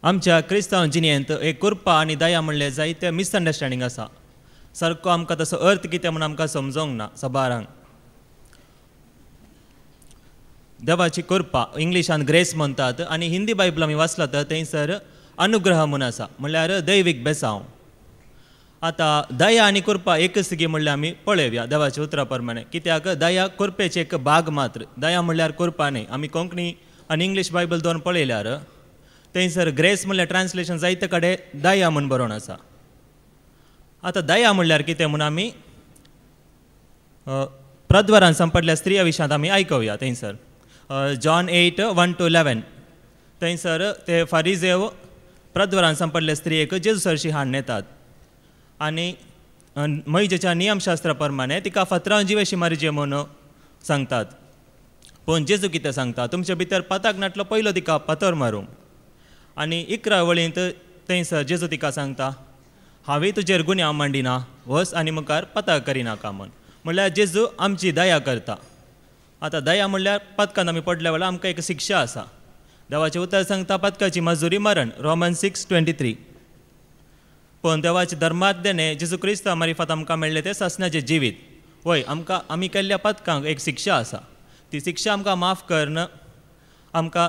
आमच्या क्रिस्तांव जिणेंत एक कृपा आनी दया म्हणले जायते मिसअंडरस्टँडींग आसा. सारको आमकां तसो अर्थ कितें म्हणून आमकां समजोंक ना सबारांक. देवाची कृपा इंग्लिशान ग्रेस म्हणटात आनी हिंदी बायबल आमी वाचला तर थंयसर अनुग्रह म्हणून आसा, म्हणल्यार दैवीक बेसांव. आतां दया आनी कृपा एकच गी म्हणल्यार आमी पळयवया देवाच्या उतरा प्रमाणे. कित्याक दया कृपेचे एक भाग मात्र, दया म्हणल्यार कृपा न्ही. आमी कोंकणी आनी इंग्लीश बायबल दोन पळयल्यार थंयसर ग्रेस म्हणल्यार ट्रान्सलेशन जायते कडेन दया म्हणून बरोवन आसा. आतां दया म्हणल्यार कितें म्हणून आमी प्रद्वारान संपडल्या स्त्रिया विशयांत आमी आयकवया. थंयसर जॉन 8:1-11 थंयसर ते फारिजेव प्रद्वारान संपडल्या स्त्रियेक जेजू सरशी हाडून येतात आनी मैजेच्या नियमशास्त्रा प्रमाणे तिका फातरावन जिवेशी मारजे म्हणून सांगतात. पूण जेजू कितें सांगता, तुमचे भितर पताक नाटलो पयलो तिका फातर मारूं. आनी 11 वळींत थंयसर जेजू तिका सांगता, हांवें तुजेर गुन्यांव मांडिना, वस आनी मुखार पताक करिनाका म्हूण. म्हणल्यार जेजू आमची दया करता. आतां दया म्हणल्यार पथकांत आमी पडल्या वेळार आमकां एक शिक्षा आसा. देवाचें उतर सांगता पथकाची मजुरी मरण, Romans 6:23. पूण देवाचे धर्मांत देणे जेजू क्रिस्ता मार्फत आमकां मेळ्ळें तें ससण्याचें जिवीत. वय आमकां आमी केल्ल्या पथकांक एक शिक्षा आसा. ती शिक्षा आमकां माफ करून आमकां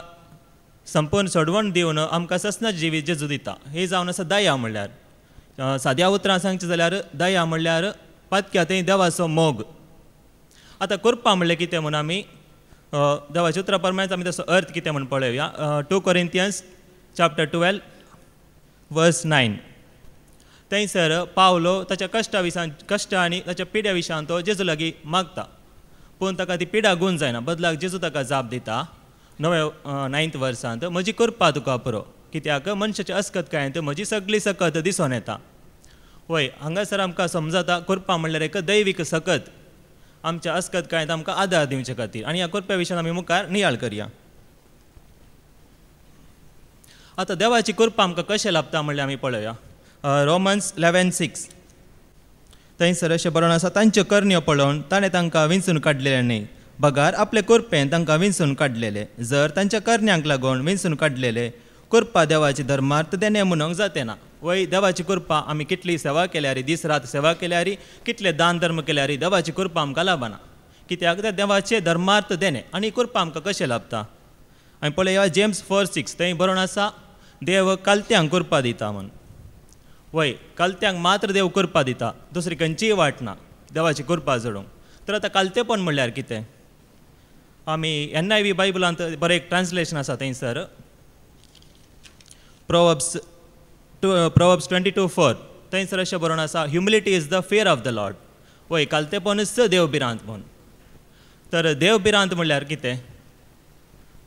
संपूर्ण सोडवण दिवन आमकां ससण्याचें जिवीत जेजू दिता. ही जावन आसा दया म्हणल्यार. साद्या उतरां सांगचें जाल्यार दया म्हणल्यार पथक्या थंय देवाचो मोग. आतां कृपा म्हणल्यार कितें म्हणून आमी देवाच्या उतरा प्रमाणेच आमी तसो अर्थ कितें म्हणून पळयवया. 2 Corinthians 12:9 थंयसर पावलो ताच्या कश्ट आनी ताच्या पिड्या विशयान तो जेजू लागीं मागता. पूण ताका ती पिडा गूण जायना, बदलाक जेजू ताका जाप दिता 9th वर्सांत, म्हजी कृपा तुका पुरो, कित्याक मनशाच्या अस्कतकायेंत म्हजी सगळी सकत दिसून येता. वय हांगासर आमकां समजता कृपा म्हणल्यार एक दैवीक सकत आमच्या अस्कतकायेंत आमकां आदार दिवचे खातीर. आनी ह्या कृप्या विशयान आमी मुखार नियाळ करया. आतां देवाची कृपा आमकां कशें लाभता म्हणल्यार आमी पळोवया. Romans 11:6 थंयसर अशें बरोवन आसा, तांच्यो करण्यो पळोवन ताणें तांकां विंचून काडलेले न्ही, बगार आपले कृपेन तांकां विंचून काडलेले. जर तांच्या करण्यांक लागून विंचून काडलेले, कृपा देवाची धर्मार्थ देणे म्हणूंक जाते ना. वय देवाची कृपा आमी कितली सेवा केल्यार, दीस रात सेवा केल्यार, कितले दान धर्म केल्यार देवाची कृपा आमकां लाभना. कित्याक ते देवाचे धर्मार्थ देणे आनी कृपा आमकां कशें लाभता. आमी पळया James 4:6 थंय बरोवन आसा, देव कालत्यांक कृपा दिता म्हूण. वय कालत्यांक मात्र देव कृपा दिता, दुसरी खंयचीय वाट ना देवाची कृपा जोडूंक. तर आतां कालतेपण म्हणल्यार कितें. आमी NIV बायबलांत बरें एक ट्रान्सलेशन आसा थंयसर Proverbs 22:4 थंयसर अशें बरोवन आसा, humility is the fear of the Lord. वय कालतेपणूच देवभिरांत म्हूण. तर देवभिरांत म्हणल्यार कितें.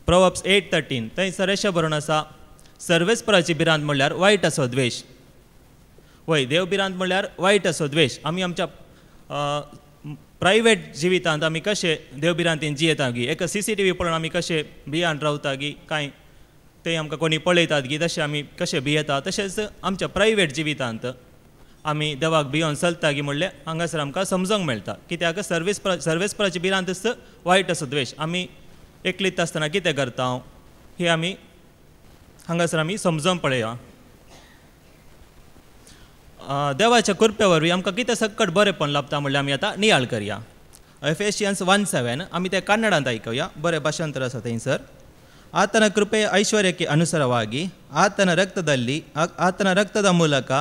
Proverbs 8:13 थंयसर अशें बरोवन आसा, सर्वेस्पराची भिरांत म्हणल्यार वायट असो द्वेश. वय देवभिरांत म्हणल्यार वायट असो द्वेश. आमी आमच्या प्रायवेट जिवितांत आमी कशें देवभिरांतीन जियेता गी, एक CCTV पळोवन आमी कशें भियान रावता गी, कांय ते आमकां कोणी पळयतात गी, तशें आमी कशें भियेता, तशेंच आमच्या प्रायवेट जिवितांत आमी देवाक भियोन चलता गी म्हणलें हांगासर आमकां समजोंक मेळटा. कित्याक सर्वेस्पराची भिरांत वायट असो द्वेश. आमी एकलीत आसतना कितें करता हें आमी हांगासर आमी समजोन पळया. देवाच्या कृपे वरवीं आमकां कितें सकट बरेंपण लाभता म्हणल्यार आमी आतां नियाळ करया. Ephesians 1:7 आमी ते कन्नडांत आयकवया, बरें भाशांतर आसा थंयसर. ಆತನ ಕೃಪೆಯ ಐಶ್ವರ್ಯಕ್ಕೆ ಅನುಸಾರವಾಗಿ ಆತನ ರಕ್ತದ ಮೂಲಕ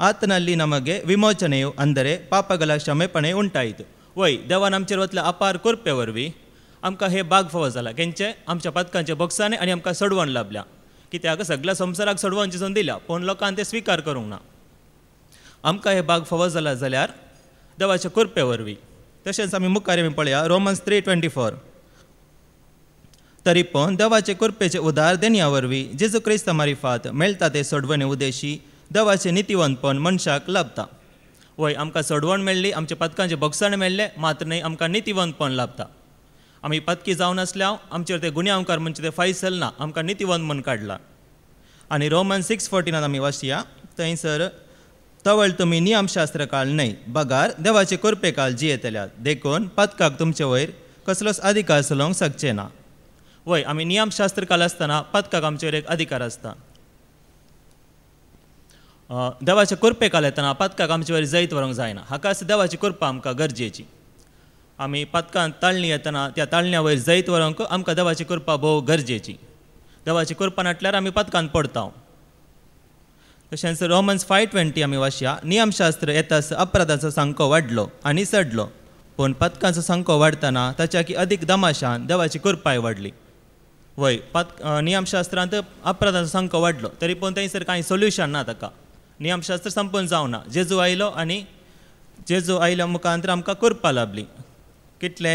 ಆತನಲ್ಲಿ ನಮಗೆ ವಿಮೋಚನೆಯು ಅಂದರೆ ಪಾಪಗಳ ಕ್ಷಮೆಪಣೆ ಉಂಟಾಯಿತು. वय देवान आमचेर वतल्या अपार कृपे वरवीं आमकां हे भाग फावो जाला. केंचे आमच्या पथकांचे बोगसाने आनी आमकां सोडवण लाभल्या. कित्याक सगळ्या संवसाराक सोडवण चिंतून दिल्या, पूण लोकांनी ते स्विकार करूंक ना. आमकां हे भाग फावो जाला जाल्यार देवाच्या कृपे वरवीं. तशेंच आमी मुखार आमी पळया Romans 3:24 तरी पण देवाचे कृपेचे उदार देण्या वरवीं जेजू क्रिस्ता मार्फत मेळटा ते सोडवणे उद्देशी देवाचे नितीवंतपण मनशाक लाभता. वय आमकां सोडवण मेळ्ळी, आमच्या पथकांचे बोगसाण मेळ्ळे, मात्र न्ही आमकां नितीवंतपण लाभता. आमी पथकी जावन आसल्या आमचेर ते गुन्यांवकार म्हणजे ते फैसल ना, आमकां नितीवंत म्हूण काडला. आनी Romans 6:14 आमी वाचया थंयसर, तवळ तुमी नियमशास्त्र काळ न्हय, बगार देवाचे कृपे काळ जियेतल्यात, देखून पथकाक तुमचे वयर कसलोच अधिकार चलोवंक शकचे ना. वय आमी नियमशास्त्र काल आसतना पथकाक आमचेर एक अधिकार आसता. देवाचे कृपेकाल येतना पदकाक आमचे वयर जैत व्हरूंक जायना. हाकाच देवाची कृपा आमकां गरजेची. आमी पदकांत ताळणी येतना त्या ताळण्या वयर जैत व्हरूंक आमकां देवाची कृपा भोव गरजेची. देवाची कृपा नाटल्यार आमी पदकांत पडटा. तशेंच रोमन्स 5:20 आमी वाचया. नियमशास्त्र येतास अपराधाचो संख्यो वाडलो आनी चडलो, पूण पदकांचो संख्यो वाडटना ताच्या की अदीक दमाशान देवाची कृपाय वाडली. वय नियमशास्त्रांत अपराधाचो संख्यो वाडलो तरी पूण थंयसर कांय सोल्युशन ना ताका. नियमशास्त्र संपून जावना. जेजू आयलो आनी जेजू आयल्या मुखांतर आमकां कृपा लाभली. कितले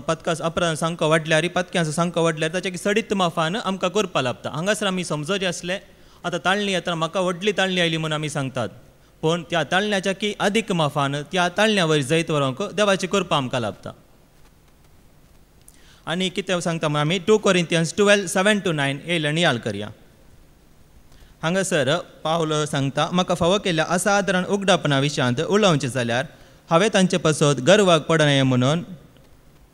पदकाचो अपराधाचो संख्यो वाडल्यार पदक्यांचो संख्यो वाडल्यार ताच्या की सडीत माफान आमकां करपा लाभता. हांगासर आमी समजोचें आसलें आतां ताळणी येता म्हाका व्हडली ताळणी आयली म्हणून आमी सांगतात, पूण त्या ताळण्याच्या की अदीक माफान त्या ताळण्या वयर जैत व्हरूंक देवाची कृपा आमकां लाभता. आनी कितें सांगता म्हणून आमी 2 Corinthians 12:7-9 येयलें नियाळ करया. हांगासर पावलो सांगता, म्हाका फावो केल्या असाधारण उगडापणा विशयांत उलोवचें जाल्यार हांवें तांचे पासत गर्वाक पडनये म्हणून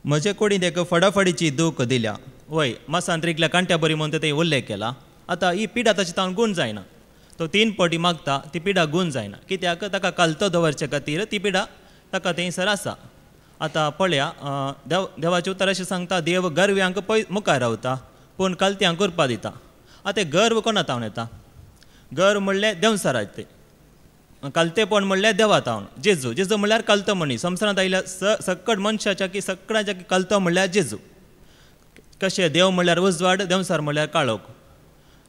म्हजे कुडींत एक फडाफडीची दूख दिल्या. वय मसांत्रिकल्या कांट्या बरी म्हणून थंय उल्लेख केला. आतां ही पिडा ताची तावन गुण जायना. तो 3 पावटी मागता ती पिडा गुण जायना. कित्याक ताका कलतो दवरचे खातीर ती पिडा ताका थंयसर आसा. आतां पळया, देवाचें उतर अशें सांगता, देव गर्व्यांक मुखार रावता पूण कलत्यांक कृपा दिता. आतां गर्व कोणा तावन येता? गर्व म्हणल्यार देंवसाराचे ते. कलतेपण म्हणल्यार देवा तावन. जेजू जेजू म्हणल्यार कलतो मनीस. संवसारांत आयल्या सक्कड मनशाच्या की सगळ्याच्या की कलतो म्हणल्यार जेजू. कशें देव म्हणल्यार उजवाड, देंवसार म्हणल्यार काळोख.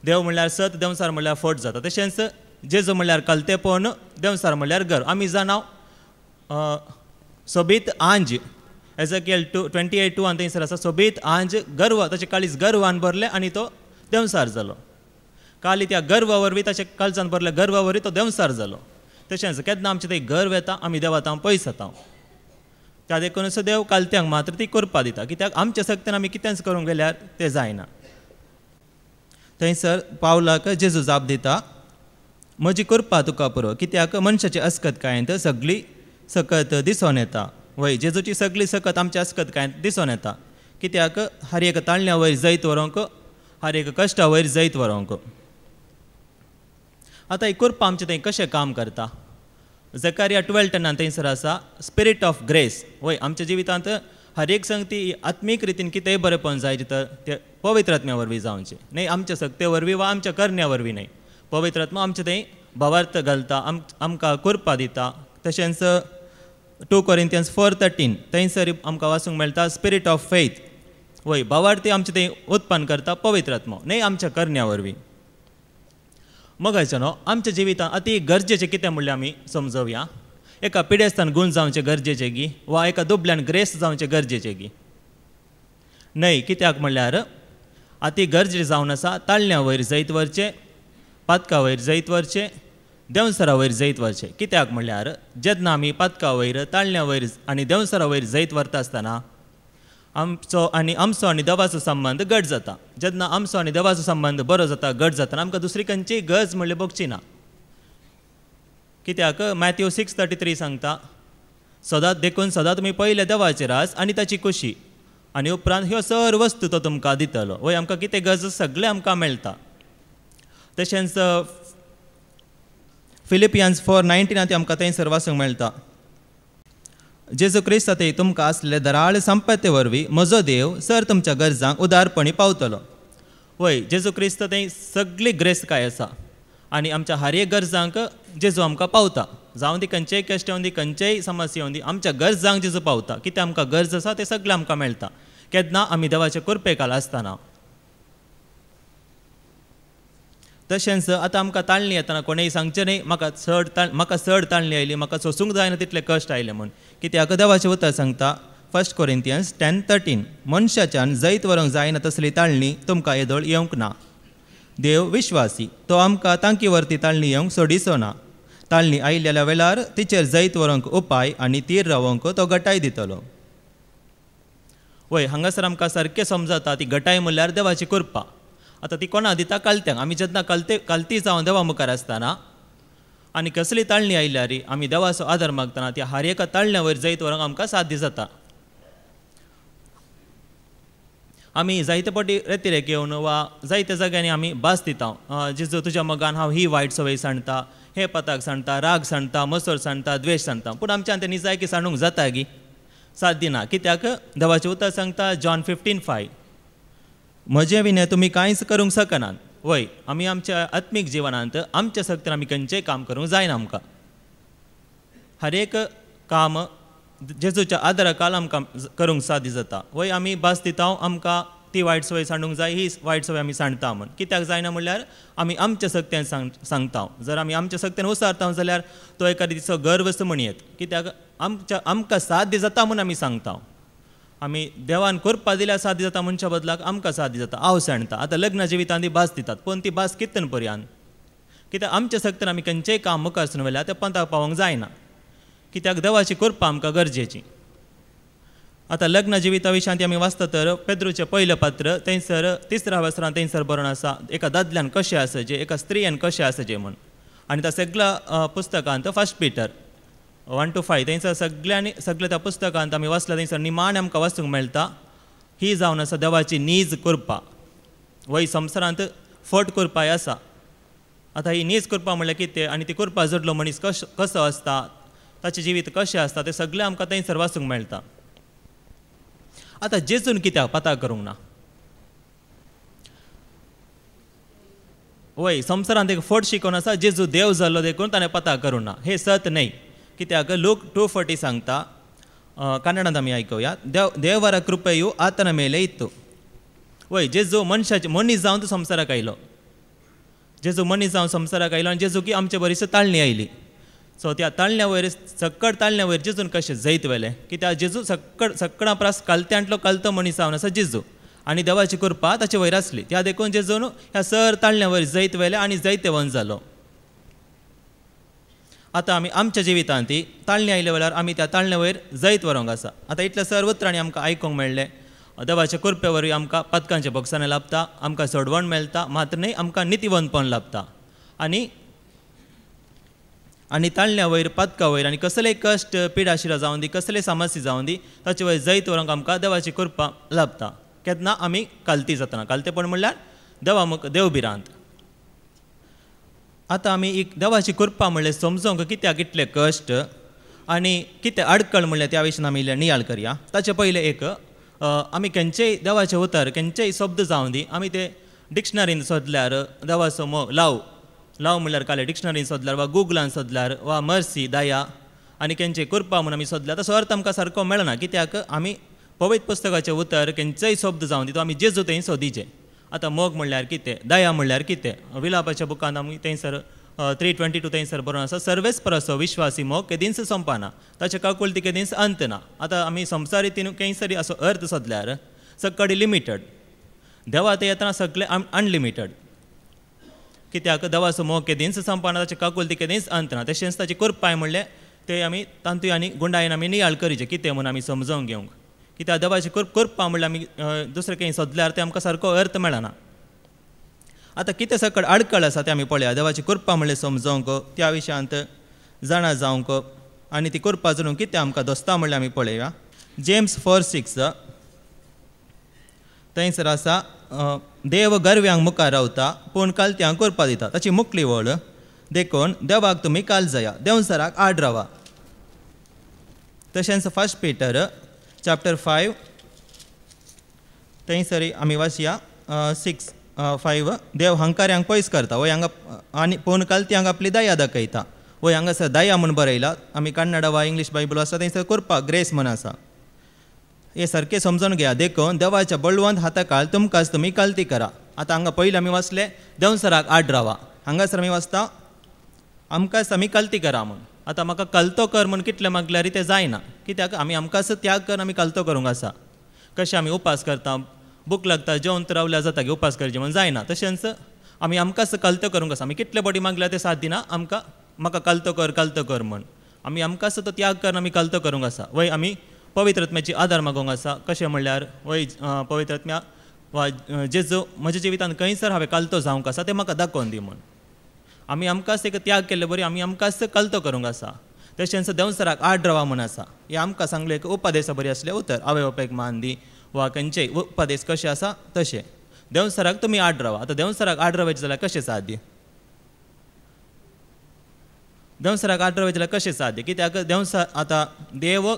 देव म्हणल्यार सत, देंवसार म्हणल्यार फोट जाता. तशेंच जेजू म्हणल्यार कलतेपण, देंवसार म्हणल्यार गर्व. आमी जाणाव सोबीत आंज. एझेकिएल 28:2 थंयसर आसा, सोबीत आंज गर्व, ताचे काळीज गर्वान भरले आनी तो देंवसार जालो. काली त्या गर्वा वरवीं ताचे काळजान भरले गर्वा वरवीं तो देंवसार जालो. तशेंच केन्ना आमचे थंय गर्व येता आमी देवा तावन पयस जाता. त्या देखूनच देव कालत्यांक मात्र ती कृपा दिता. कित्याक आमच्या सक्तीन आमी कितेंच करूंक गेल्यार तें जायना. थंयसर पावलाक जेजू जाप दिता, म्हजी कृपा तुका पुरो. कित्याक मनशाची अस्कतकायेंत सगळी सकत दिसून येता. वय जेजूची सगळी सकत आमच्या अस्कतकायेंत दिसून येता. कित्याक हर एक ताळण्या वयर जैत व्हरूंक, हर एक कश्टा वयर जैत व्हरूंक. आतां ही कृपा आमचें थंय कशें काम करता? जकारिया 12:10 थंयसर आसा, स्पिरीट ऑफ ग्रेस. वय आमच्या जिवितांत हर एक संगती आत्मीक रितीन कितेंय बरेंपण जायचें तर तें पवित्र आत्म्या वरवीं जावचें. न्हय आमच्या सक्ते वरवीं वा आमच्या करण्या वरवीं न्हय. पवित्र आत्मा आमचें थंय भावार्थ घालता, आमकां कृपा दिता. तशेंच 2 Corinthians 4:13 थंयसर आमकां वाचूंक मेळटा, स्पिरीट ऑफ फेथ. वय भावार्थी आमचें थंय उत्पन्न करता पवित्र आत्मा, न्हय आमच्या करण्या वरवीं. मग न्हू आमच्या जिवितांत अति गरजेचें कितें म्हणल्यार आमी समजोवया. एका पिडेस्तान गूण जावचें गरजेचें गी, वा एका दुबल्यान ग्रेस जावचें गरजेचें गी? न्हय. कित्याक म्हणल्यार अति गरजेचें जावन आसा ताळण्या वयर जैत व्हरचें, पातका वयर जैत व्हरचें, देंवसरा वयर जैत व्हरचें. कित्याक म्हणल्यार जेन्ना आमी पातका वयर, ताळण्या वयर आनी देंवसरा वयर जैत व्हरता आसतना आमचो आनी देवाचो संबंद घट जाता. जेन्ना आमचो आनी देवाचो संबंद बरो जाता, घट जाता, आमकां दुसरी खंयचीय गरज म्हणल्यार भोगची ना. कित्याक मॅथ्यू 6:33 सांगता, सदांच देखून सदां तुमी पयले देवाचे रास आनी ताची खुशी, आनी उपरांत ह्यो सर्व वस्तू तो तुमकां दितलो. वय आमकां कितें गरज सगळें आमकां मेळटा. तशेंच फिलिपियन्स 4:19 आमकां थंयसर वाचूंक मेळटा, जेजू क्रिस्त थंय तुमकां आसलेले दराळ संपत्ते वरवीं म्हजो देव सर तुमच्या गरजांक उदारपणी पावतलो. वय जेजू क्रिस्त थंय सगळी ग्रेस काय आसा आनी आमच्या हर एक गरजांक जेजू आमकां पावता. जावं ती खंयचेय कश्ट येवन दी, खंयचेय समस्या येवन दी, आमच्या गरजांक जेजू पावता. कितें आमकां गरज आसा तें सगळें आमकां मेळटा केन्ना आमी देवाचे कृपेखाला आसतना. तशेंच आतां आमकां ताळणी येतना कोणेय सांगचें न्हय म्हाका चड ताळणी आयली, म्हाका सोंसूंक जायना तितले कश्ट आयले म्हूण. कित्याक देवाचें उतर सांगता 1 Corinthians 10:13, मनशाच्यान जैत व्हरूंक जायना तसली ताळणी तुमकां येदोळ येवंक ना. देव विश्वासी, तो आमकां तांकी व्हरती ताळणी येवंक सोडिचो ना. ताळणी आयिल्ल्या वेळार तिचेर जैत व्हरूंक उपाय आनी तीर रावोंक तो घटाय दितलो. वय हांगासर आमकां सारकें समजता ती घटाय म्हणल्यार देवाची कृपा. आतां ती कोणा दिता? कलत्यांक. आमी जेन्ना कलती जावन देवा मुखार आसतना आनी कसली ताळणी आयल्यार आमी देवाचो आदार मागतना त्या हर एका ताळण्या वयर जैत व्हरूंक आमकां साध्य जाता. आमी जायते फावटी रेतिरेक येवन वा जायत्या जाग्यांनी आमी भास दिता जेजू तुज्या मोगान हांव ही वायट संवय सांडटा, हे पताक सांडटा, राग सांडटा, मसोर सांडटा, द्वेश सांडटा, पूण आमच्यान तें निजायकी सांडूंक जाता गी? साध्य ना. कित्याक देवाचें उतर सांगता जॉन 15:5 म्हजे विने तुमी कांयच करूंक शकनात. वय आमी आमच्या आत्मीक जिवनांत आमच्या सक्तीन आमी खंयचेंय काम करूंक जायना. आमकां हर एक काम जेजूच्या आदाराखाल आमकां करूंक साध्य जाता. वय आमी भास दिता आमकां ती वायट संवय सांडूंक जाय, ही वायट संवय आमी सांडटा म्हण. कित्याक जायना म्हणल्यार आमी आमच्या सक्त्यान सांगता. जर आमी आमच्या सक्त्यान उसारता जाल्यार तो एका रितीचो गर्वच म्हणयत. कित्याक आमकां साध्य जाता म्हूण आमी सांगता. आमी देवान करपा दिल्यार साध्य जाता म्हणच्या बदलाक आमकां साध्य जाता, हांव सांडटा. आतां लग्न जिवितांत ती भास दितात, पूण ती भास कितन पर्यान? कित्याक आमच्या सक्तीन आमी खंयचेंय काम मुखार सुरू व्हेल्यार तें पंथाक पावोवंक जायना. कित्याक देवाची कृपा आमकां गरजेची. आतां लग्न जिविता विशयांत आमी वाचता तर पेद्रूचें पयलें पत्र थंयसर 3ऱ्या वस्त्रांत थंयसर बरोवन आसा एका दादल्यान कशें आसचें, एका स्त्रियेन कशें आसचें म्हण. आनी त्या सगळ्या पुस्तकांत 1 Peter 1-5 थंयसर सगळ्या त्या पुस्तकांत आमी वाचल्या थंयसर निमाणें आमकां वाचूंक मेळटा. ही जावन आसा देवाची नीज कृपा. वय संवसारांत फट कृपाय आसा. आतां ही नीज कृपा म्हणल्यार कितें आनी ती कृपा जोडलो मनीस कसो आसता, ताचें जिवीत कशें आसता तें सगळें आमकां थंयसर वाचूंक मेळटा. आतां जेजून कित्याक पता करूंक ना? वय संवसारांत एक फट शिकोवन आसा जेजू देव जाल्लो देखून ताणें पता करूंक ना. हे सत न्हय. कित्याक लूक 2:40 सांगता, कन्नडांत आमी आयकुया, देवरा कृपेयू आतನ ಮೇಲೆ इत्तु. वय जेजू मनीस जावन संवसाराक आयलो. जेजू मनीस जावन संवसाराक आयलो आनी जेजू की आमचे बरीच ताळणी आयली. सो त्या ताळण्या वयर सक्कड ताळण्या वयर जेजून कशें जैत वेलें? कित्याक जेजू सक्कडा प्रास कालत्यांतलो कालतो मनीस जावन आसा जेजू. आनी देवाची कृपा ताचे वयर आसली. त्या देखून जेजून ह्या सर ताळण्या वयर जैत वेलें आनी जैते वन जालो. आतां आमी आमच्या जिवितांत ती ताळणी आयल्या वेळार आमी त्या ताळण्या वयर जैत व्हरूंक आसा. आतां इतले सर उतरांनी आमकां आयकूंक मेळ्ळें. देवाच्या कृपे वरवीं आमकां पदकांचें बक्षाणें लाभता, आमकां सोडवण मेळटा, मात्र न्हय आमकां नितीवंतपण लाभता. आनी ताळण्या वयर पदका वयर आनी कसलेय कश्ट पिडाशिरा जावं दी, कसलेय समस्या जावं दी, ताचे वयर जैत व्हरूंक आमकां देवाची कृपा लाभता. केन्ना आमी कालती जातना. कालतेपण म्हणल्यार देव भिरांत. आतां आमी एक देवाची कृपा म्हणल्यार समजूंक कित्याक इतले कश्ट आनी कितें आडकळ म्हणल्यार त्या विशयान आमी इल्लें नियाळ करया. ताचे पयलें एक आमी खंयचेय देवाचें उतर खंयचेय शब्द जावं दी आमी ते डिक्शनरीन सोदल्यार देवाचो मोग लाव म्हणल्यार काले डिक्शनरीन सोदल्यार वा गुगलान सोदल्यार वा मर्सी दया आनी खंयचेय कृपा म्हणून आमी सोदल्यार ताचो अर्थ आमकां सारको मेळना. कित्याक आमी पवित्र पुस्तकाचें उतर खंयचेय शब्द जावं दी तो आमी जेजू थंय सोदिचें. आतां मोग म्हणल्यार कितें, दया म्हणल्यार कितें? विलापाच्या बुकांत आमी थंयसर 3:22 थंयसर बरोवन आसा, सर्वेस परसो विश्वासी मोग केदींच संपना, ताचे काकुलती केदींच अंत ना. आतां आमी संवसारीतीन खंयसरी असो अर्थ सोदल्यार सक्कडी लिमिटेड. देवा ते येतना सगळें अनलिमिटेड. कित्याक देवाचो मोग केदींच संपना, ताचे काकुलती केदींच अंत ना. तशेंच ताची कृपाय म्हणलें ते आमी तांतूय आनी गुंडायेन आमी नियाळ करीचें कितें म्हणून आमी समजूंक घेवंक. कित्याक देवाची कृपा म्हणल्यार आमी दुसरें खंय सोदल्यार ते आमकां सारको अर्थ मेळना. आतां कितें सकट आडकळ आसा तें आमी पळया. देवाची कृपा म्हणल्यार समजोवंक, त्या विशयांत जाणा जावंक आनी ती कृपा जाणून कितें आमकां दोस्ता म्हणल्यार आमी पळया. जेम्स 4:6 थंयसर आसा, देव गर्व्यांक मुखार रावता पूण कालत्यांक कृपा दिता. ताची मुखली वळ देखून देवाक तुमी काळजया, देंवसराक आड रावा. तशेंच 1 Peter 5 थंयसर आमी वाचया 6:5 देव हंकार्यांक पयस करता वय हांगा आनी पूण कालत्यांक आपली दया दाखयता. वय हांगासर दया म्हूण बरयला. आमी कन्नडा वा इंग्लीश बायबल आसा थंयसर कृपा ग्रेस म्हूण आसा. हे सारकें समजून घेया. देखून देवाच्या बळवंत हाताखाल तुमकांच तुमी कालती करा. आतां हांगा पयलीं आमी वाचलें देंवसराक आड रावा. हांगासर आमी वाचता आमकांच आमी कालती करा म्हूण. आतां म्हाका कलतो कर म्हूण कितलें मागल्यार तें जायना. कित्याक आमी आमकांच त्याग करून आमी कलतो करूंक आसा. कशें आमी उपास करता, भूक लागता जेवण तर रावल्यार जाता की उपास करचें म्हूण जायना. तशेंच आमी आमकांच कलतो करूंक आसा. आमी कितले बडी मागल्यार तें साथ दिना आमकां म्हाका कलतो कर म्हूण. आमी आमकांच तो त्याग करून आमी कलतो करूंक आसा. वय आमी पवित्र आत्म्याची आदार मागोवंक आसा. कशें म्हणल्यार वय पवित्र आत्म्या वा जेजू म्हज्या जिवितांत खंयसर हांवें कलतो जावंक आसा तें म्हाका दाखोवन दी म्हूण. आमी आमकांच एक त्याग केल्ले बरी आमी आमकांच कलतो करूंक आसा. तशेंच देंवसराक आड रावा म्हूण आसा. हें आमकां सांगलें एक उपदेशा बरी आसलें उतर. आवय बापायक मान दी, वा खंयचेय उपदेश कशे आसा तशे देंवसराक तुमी आड रावा. आतां देंवसराक आड रावचे जाल्यार कशें साध्य? देंवसराक आड रावचे जाल्यार कशें साध्य? कित्याक देंवसर आतां देव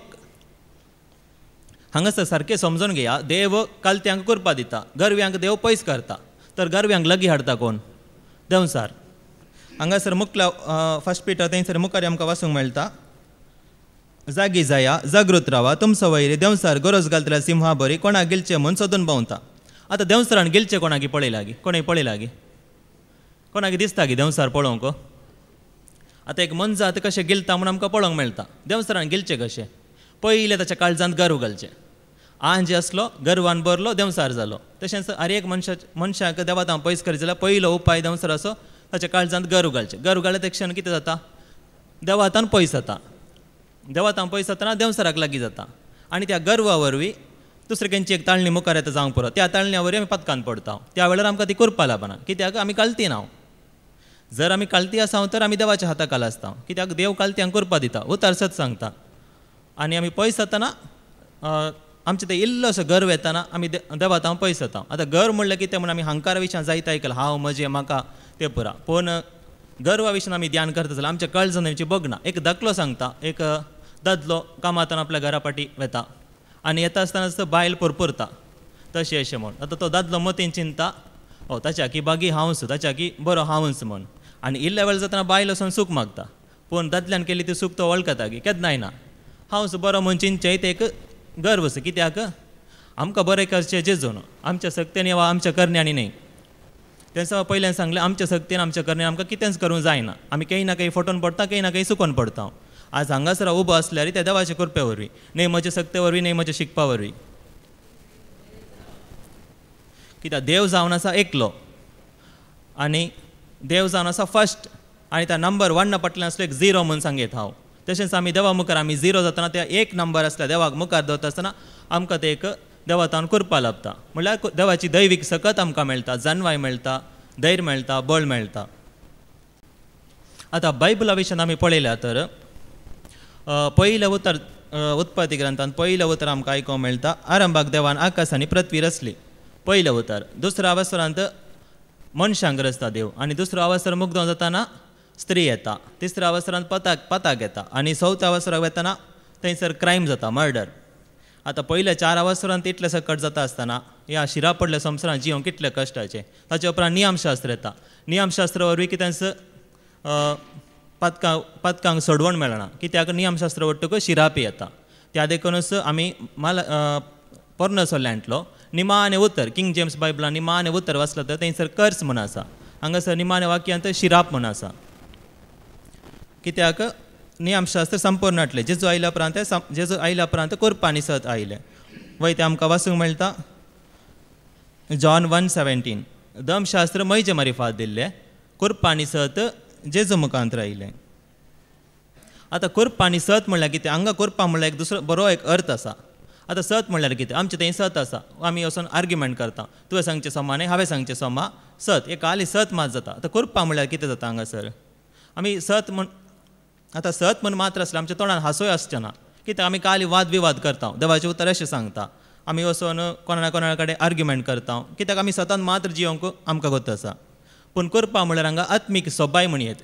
हांगासर सारकें समजून घेया. देव कालत्यांक करपा दिता, गरव्यांक देव पयस करता. तर गरव्यांक लगीं हाडटा कोण? देंवसार. हांगासर मुखला 1 पिटर थंयसर मुखार आमकां वाचूंक मेळटा, जागी जाया, जागृत रावा, तुमचो वैरी देंवसार गरज घालतल्या सिंहा बरी कोणाक गिलचें म्हूण सोदून भोंवता. आतां देंवसरान गिलचें कोणाक पळयलां गी? कोणें पळयलां गी? कोणाक दिसता गी देंवसार पळोवंक? आतां एक मनजात कशें गिलता म्हूण आमकां पळोवंक मेळटा. देंवसरान गिलचें कशें? पयलें ताच्या काळजांत गर्व घालचें. आंज आसलो, गर्वान भरलो, देंवसार जालो. तशेंच आरे एक मनशाक देवात हांव पयस करीत जाल्यार पयलो उपाय देंवसराचो ताच्या काळजांत गर्व घालचें. गर्व घाले ते क्षण कितें जाता? देवातान पयस जाता. देवातान पयस जातना देंवसराक लागीं जाता. आनी त्या गर्वा वरवीं दुसरे खंयची एक ताळणी मुखार येता जावंक पुरो, त्या ताळण्या वरवीं आमी पथकान पडटा. त्या वेळार आमकां ती करपा लागना. कित्याक आमी कालती ना. जर आमी कालती आसा तर आमी देवाच्या हाताखाल आसता. कित्याक देव कालत्यांक करपा दिता, उतार सत सांगता. आनी आमी पयस जातना आमचे ते इल्लोसो गर्व येताना आमी देवात हांव पयस जाता. आतां गर्व म्हणल्यार कितें म्हण आमी हंकारा विशयां जायत आयकलां, हांव म्हजें म्हाका तें पुरा. पूण गर्वा विशयान आमी ध्यान करता जाल्यार आमच्या काळजान आमची बगना. एक दाखलो सांगता, एक दादलो कामातान आपल्या घरा फाटी वेता आनी येता आसतना बायल पुरपुरता तशें अशें म्हूण. आतां तो दादलो मतीन चिंता, ताच्या की बागी हांवच, ताच्या की बरो हांवच म्हूण. आनी इल्ल्या वेळ जातना बायल वचून सूख मागता. पूण दादल्यान केली ती सूख तो वळखता की केन्नाय ना. हांवच बरो म्हूण चिंतचें ते एक गर्व आसा. कित्याक आमकां बरें करचें जेजून, आमच्या सक्तीन वा आमच्या करण्यांनी न्ही. तेंच पयल्यान सांगलें, आमच्या सक्तीन आमच्या करण्यान आमकां कितेंच करूंक जायना. आमी खंय ना खंय फटोवन पडटा, खंय ना खंय चुकोवन पडटा. आज हांगासर उबो आसल्यार त्या देवाचे कृपे वरवीं, न्ही म्हजे सक्ते वरवीं, न्ही म्हज्या शिकपा वरवीं. कित्याक देव जावन आसा एकलो आनी देव जावन आसा फस्ट. आनी त्या नंबर 1 फाटल्यान आसलो एक 0 म्हूण सांगीत हांव. तशेंच आमी देवा मुखार आमी 0 जातना त्या एक नंबर आसल्या देवाक मुखार दवरता आसतना आमकां ते एक देवातान करपा लागता. म्हणल्यार देवाची दैवीक सकत आमकां मेळटा, जानवाय मेळटा, धैर्य मेळटा, बळ मेळटा. आतां बायबला विशयान आमी पळयल्या तर पयलें उतर उत्पत्ती ग्रंथांत पयलें उतर आमकां आयकोंक मेळटा, आरंभाक देवान आकाश आनी पृथ्वी रचली. पयलें उतर. दुसऱ्या अवसरांत मनशांक रचता देव. आनी दुसरो अवसर मुग्धव जातना स्त्री येता. तिसऱ्या अवसरांत पताक येता. आनी चवथ्या अवसराक येतना थंयसर क्रायम जाता, मर्डर. आतां पयल्या 4 अवसरांत इतलें सकट जाता आसतना ह्या शिरा पडल्या संवसारांत जिवंक कितलें कश्टाचें. ताचे उपरांत नियमशास्त्र येता. नियमशास्त्र वरवीं कितेंच पथकांक सोडवण मेळना. कित्याक नियमशास्त्र वट्टकूच शिरापी येता. त्या देखूनच आमी पोर्नसोल्यांतलो निमाणें उतर, किंग जेम्स बायबलान निमाणें उतर वाचला तर थंयसर कर्स म्हूण आसा. हांगासर निमाण्या वाक्यांत शिराप म्हूण आसा. कित्याक नियमशास्त्र संपूर्ण नाटलें. जेजू आयल्या उपरांत करपा आनी सत आयलें. वय तें आमकां वाचूंक मेळटा जॉन 1:17. धर्मशास्त्र मैजे मारिफात दिल्लें, करपा आनी सत जेजू मुखांत आयलें. आतां करपा आनी सत म्हणल्यार कितें? हांगा करपा म्हणल्यार एक दुसरो बरो एक अर्थ आसा. आतां सत म्हणल्यार कितें? आमचें थंय सत आसा. आमी वचून आर्ग्युमेंट करता, तुवें सांगचें सोमा न्ही, हांवें सांगचें सोमा, सत. एक हाली सत मात जाता. आतां करपा म्हणल्यार कितें जाता हांगासर? आमी सत म्हण आतां सत म्हूण मात्र आसल्यार आमच्या तोंडान हांसूय आसचें ना. कित्याक आमी काली वाद विवाद करता, देवाचें उतर अशें सांगता, आमी वचून कोणा कोणा कडेन आर्ग्युमेंट करता. कित्याक आमी सतान मात्र जियोंक आमकां गत आसा. पूण करपा म्हणल्यार हांगा आत्मीक सोबाय म्हण येत.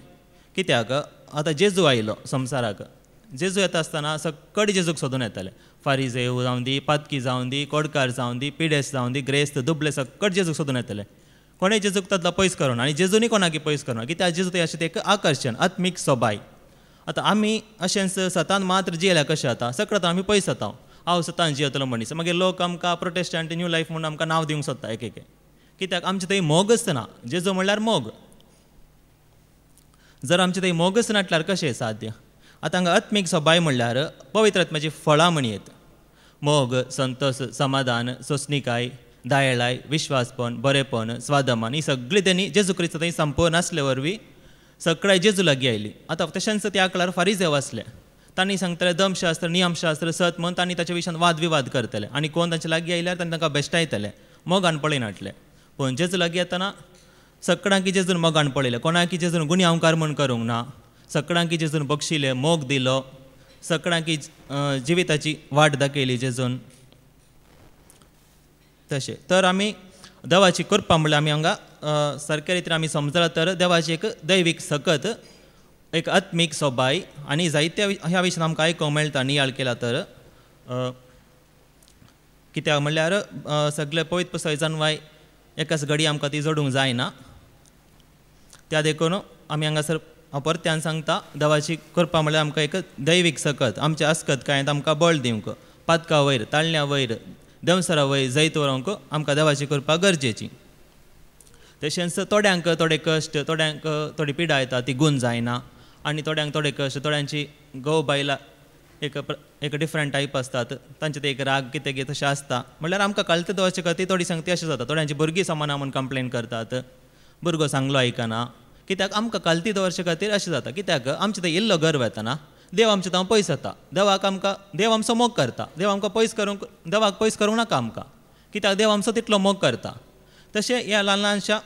कित्याक आतां जेजू आयलो संवसाराक. जेजू येता आसतना सकट जेजूक सोदून येताले. फारिजेव जावं दी, पातकी जावं दी, कोडकार जावं दी, पिडेस्त जावं दी, ग्रेस्त दुबळे सकट जेजूक सोदून येताले. कोणें जेजूक तातलो पयस करूना आनी जेजूनी कोणाकी पयस करूना. कित्याक जेजू ते अशें एक आकर्शण, आत्मीक सोबाय. आतां आमी अशेंच सतान मात्र जियेल्यार कशें जाता? सकट आमी पयस जाता. हांव सतान जियेतलो मनीस. मागीर लोक आमकां प्रोटेस्टंट न्यू लायफ म्हणून आमकां नांव दिवंक सोदता एक. कित्याक आमचें थंय मोगच ना. जेजू म्हणल्यार मोग. जर आमचें थंय मोगच नाटल्यार कशें साध्य? आतां हांगा आत्मीक सोबाय म्हणल्यार पवित्र आत्म्याची फळां म्हण येत. मोग, संतोश, समाधान, सोंसणीकाय, दयाळाय, विश्वासपण, बरेपण, स्वादमान, ही सगळीं तेणी जेजू क्रिस्त थंय संपूर्ण आसले वरवीं सगळ्या जेजू लागीं आयली. आतां तशेंच त्या काळार फारिजेव आसले. तांणी सांगताले धर्मशास्त्र, नियमशास्त्र सत म्हूण तांणी ताच्या विशयान वाद विवाद करतले. आनी कोण तांचे लागीं आयल्यार तांणी तांकां बेश्टायतले, मोगान पळयनाटले. पूण जेजू लागीं येतना सगळ्यांक जेजून मोगान पळयलें. कोणाकी जेजून गुन्यांवकार म्हूण करूंक ना. सगळ्यांक जेजून बक्षिलें, मोग दिलो. सगळ्यांक जिविताची वाट दाखयली जेजून. तशें तर आमी देवाची कृपा म्हणल्यार आमी हांगा सारके रितीन आमी समजला तर देवाची एक दैवीक सकत एक आत्मीक सोबाय आनी जायत्या ह्या विशयान आमकां आयकोंक मेळटा नियाळ केला तर कित्याक म्हणल्यार सगळे पवित्र पुस्तक जानवाय एकाच घडी आमकां ती जोडूंक जायना त्या देखून आमी हांगासर हांव परत्यान सांगता देवाची कृपा म्हणल्यार आमकां एक दैवीक सकत आमच्या आस्कतकायेंत आमकां बळ दिवंक पातका वयर ताळण्या वयर देवसरा वयर जैत व्हरूंक आमकां देवाची कृपा गरजेची तशेंच थोड्यांक थोडे कश्ट थोड्यांक थोडी पिडा येता ती गूण जायना आनी थोड्यांक थोडे कश्ट थोड्यांची घोव बायलां एक डिफरंट टायप आसतात तांचे ते एक राग कितें तशें आसता म्हणल्यार आमकां कळटा दवरचे खातीर थोडी सांगती अशें जाता थोड्यांची भुरगीं समाना म्हूण कंप्लेन करतात भुरगो सांगलो आयकना कित्याक आमकां कालती दवरचे खातीर अशें जाता कित्याक आमचे थंय इल्लो गर्व येता ना देव आमचे थंय पयस येता देवाक आमकां देव आमचो मोग करता देव आमकां पयस करूंक देवाक पयस करूंक नाका आमकां कित्याक देव आमचो तितलो मोग करता तशें ह्या ल्हान ल्हानशा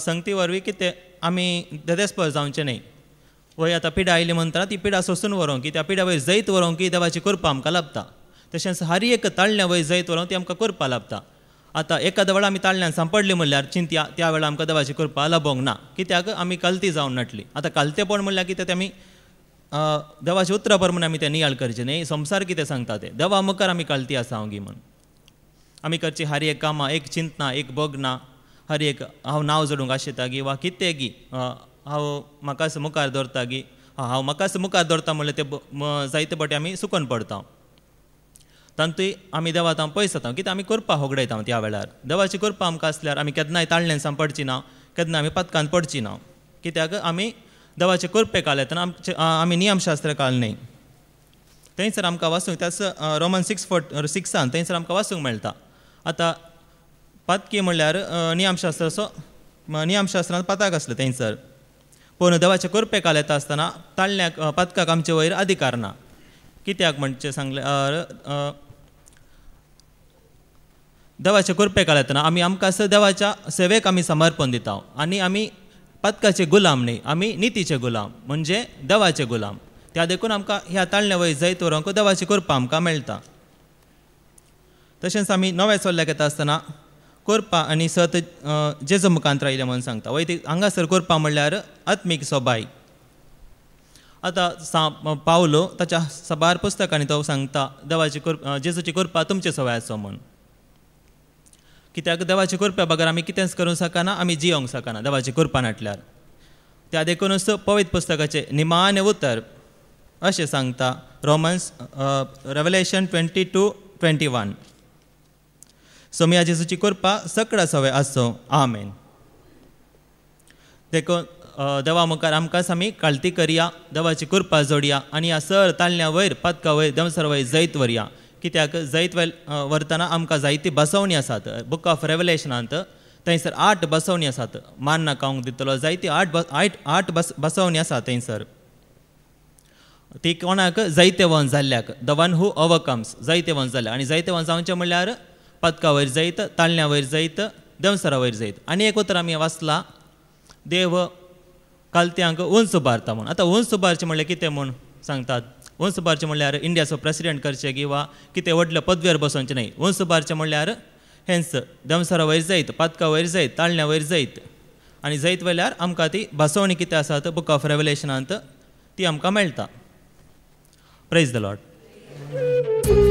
संगती वरवीं कितें आमी देदेस्पर जावचें न्ही वय आतां पिडा आयली म्हणटा ती पिडा सोंसून व्हरूंक की त्या पिड्या वयर जैत व्हरूंक की देवाची कृपा आमकां लाभता तशेंच हर एक ताळण्या वयर जैत व्हरूंक ती आमकां कृपा लाभता आतां एखाद्या वेळा आमी ताळण्यान सांपडली म्हणल्यार चिंत्या त्या वेळा आमकां देवाची कृपा लाभोंक ना कित्याक आमी कालती जावन नटली आतां कालतेपण म्हणल्यार कितें तें आमी देवाचे उतरां प्रमाणे आमी तें नियाळ करचें न्ही संवसार कितें सांगता तें देवा मुखार आमी कालती आसा गी म्हूण आमी करची हर एक कामां एक चिंतना एक बोगना हर एक हांव नांव जोडूंक आशिता गी वा कितें गी हांव म्हाकाच मुखार दवरता गी हांव म्हाकाच मुखार दवरता म्हणल्यार ते जायते फावटी आमी सुकून पडटा तांतूय आमी देवा थंय पयस जाता कित्याक आमी कृपा होगडयता त्या वेळार देवाची कृपा आमकां आसल्यार आमी केन्नाय ताळण्यान सांपडची ना केन्ना आमी पथकान पडची ना कित्याक आमी देवाचे कृपे काल येतना आमी नियमशास्त्र काल न्ही थंयसर आमकां वाचूंक त्याच रोमन 6:6 थंयसर आमकां वाचूंक मेळटा आतां पातकी म्हणल्यार नियमशास्त्रांत पथक आसलें थंयसर पूण देवाचे कृपे काल येता आसतना ताळण्याक पथकाक आमचे वयर अधिकार ना कित्याक म्हणचे सांगल्यार देवाचे कृपे काल येतना आमी आमकां देवाच्या सेवेक आमी समर्पण दिता आनी आमी पथकाचे गुलाम न्ही आमी नितीचे गुलाम म्हणजे देवाचे गुलाम त्या देखून आमकां ह्या ताळण्या वयर जैत व्हरूंक देवाची कृपा आमकां मेळटा तशेंच आमी नव्या चल्ल्याक येता आसतना कृपा आनी सत जेजू मुखांत रायले म्हणून सांगता वय ती हांगासर कृपा म्हणल्यार आत्मीक सोबाय आतां पावलो ताच्या सबार पुस्तकांनी तो सांगता देवाची जेजूची कृपा तुमचे सवय आसो म्हूण कित्याक देवाची कृपा बगर आमी कितेंच करूंक शकना आमी जियोंक शकना देवाची कृपा नाटल्यार त्या देखूनच पवित्र पुस्तकाचे निमाणे उतर अशें सांगता रोमन्स रेवलेशन 22:21 सोम्या जेजूची कृपा सगळ्या सवय आसो आमेन देखून देवा मुखार आमकांच आमी काळती करया देवाची कृपा जोडया आनी ह्या सर ताळण्या वयर पथका वयर देवसर वयर जैत व्हरया कित्याक जैत व्हरतना आमकां जायती बसवणी आसात बूक ऑफ रेवलेशनांत थंयसर 8 बसवणी आसात मान नाका हांव दितलो जायती 8 बसवणी आसात थंयसर ती कोणाक जायते वंश जाल्ल्याक द वन हू ओवरकम्स जायते वंश जाल्ल्या आनी जायते वंश जावचें म्हणल्यार पथका वयर जैत ताळण्या वयर जैत देवसरा वयर जैत आनी एक उतर आमी वाचला देव कालत्यांक उंच उबारता म्हूण आतां उंच उबारचें म्हणल्यार कितें म्हूण सांगतात उंच उबारचें म्हणल्यार इंडियाचो प्रेसिडेंट करचें किंवा कितें व्हडल्या पदव्यार बसोवचें न्ही उंच उबारचें म्हणल्यार हेंच देवसरा वयर जैत पथका वयर जैत ताळण्या वयर जैत आनी जैत वेल्यार आमकां ती बसवणी कितें आसात बूक ऑफ रेवलेशनांत ती आमकां मेळटा प्रेज द लॉर्ड